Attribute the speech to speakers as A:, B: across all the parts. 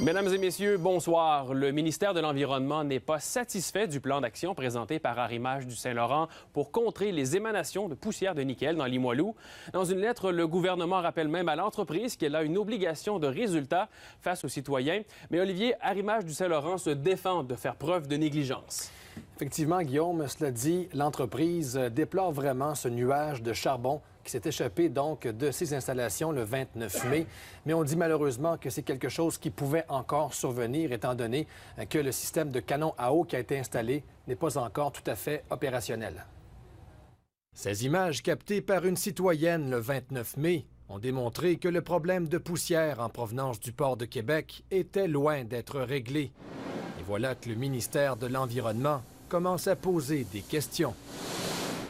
A: Mesdames et messieurs, bonsoir. Le ministère de l'Environnement n'est pas satisfait du plan d'action présenté par Arrimage du Saint-Laurent pour contrer les émanations de poussière de nickel dans Limoilou. Dans une lettre, le gouvernement rappelle même à l'entreprise qu'elle a une obligation de résultat face aux citoyens. Mais Olivier, Arrimage du Saint-Laurent se défend de faire preuve de négligence.
B: Effectivement, Guillaume, cela dit, l'entreprise déplore vraiment ce nuage de charbon qui s'est échappé donc de ses installations le 29 mai. Mais on dit malheureusement que c'est quelque chose qui pouvait encore survenir étant donné que le système de canon à eau qui a été installé n'est pas encore tout à fait opérationnel. Ces images captées par une citoyenne le 29 mai ont démontré que le problème de poussière en provenance du port de Québec était loin d'être réglé. Et voilà que le ministère de l'Environnement commence à poser des questions.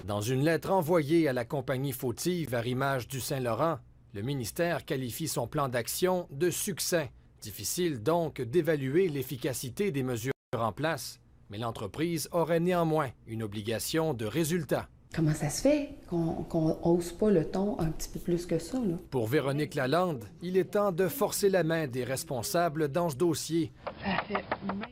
B: Dans une lettre envoyée à la compagnie fautive Arrimage du Saint-Laurent, le ministère qualifie son plan d'action de succès. Difficile donc d'évaluer l'efficacité des mesures en place, mais l'entreprise aurait néanmoins une obligation de résultat.
C: Comment ça se fait qu'on hausse pas le ton un petit peu plus que ça, là?
B: Pour Véronique Lalande, il est temps de forcer la main des responsables dans ce dossier.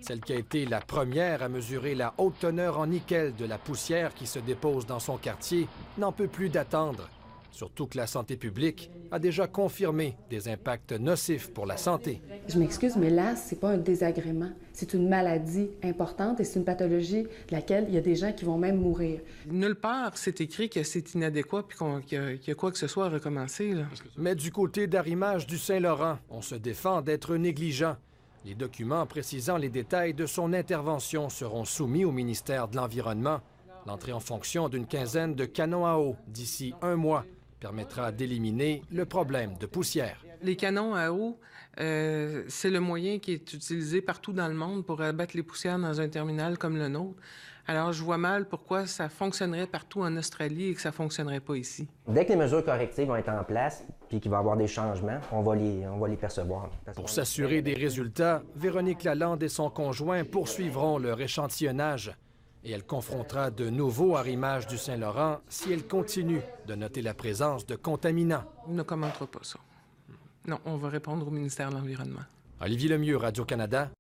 B: Celle qui a été la première à mesurer la haute teneur en nickel de la poussière qui se dépose dans son quartier n'en peut plus d'attendre. Surtout que la santé publique a déjà confirmé des impacts nocifs pour la santé.
C: Je m'excuse, mais là, c'est pas un désagrément. C'est une maladie importante et c'est une pathologie de laquelle il y a des gens qui vont même mourir.
D: Nulle part, c'est écrit que c'est inadéquat puis qu'il y a quoi que ce soit à recommencer, là.
B: Mais du côté d'Arrimage du Saint-Laurent, on se défend d'être négligent. Les documents précisant les détails de son intervention seront soumis au ministère de l'Environnement. L'entrée en fonction d'une quinzaine de canons à eau d'ici un mois permettra d'éliminer le problème de poussière.
D: Les canons à eau, c'est le moyen qui est utilisé partout dans le monde pour abattre les poussières dans un terminal comme le nôtre. Alors, je vois mal pourquoi ça fonctionnerait partout en Australie et que ça ne fonctionnerait pas ici.
E: Dès que les mesures correctives vont être en place puis qu'il va y avoir des changements, on va les percevoir.
B: Pour s'assurer des résultats, Véronique Lalande et son conjoint poursuivront leur échantillonnage. Et elle confrontera de nouveau Arrimage du Saint-Laurent si elle continue de noter la présence de contaminants.
D: On ne commentera pas ça. Non, on va répondre au ministère de l'Environnement.
B: Olivier Lemieux, Radio-Canada.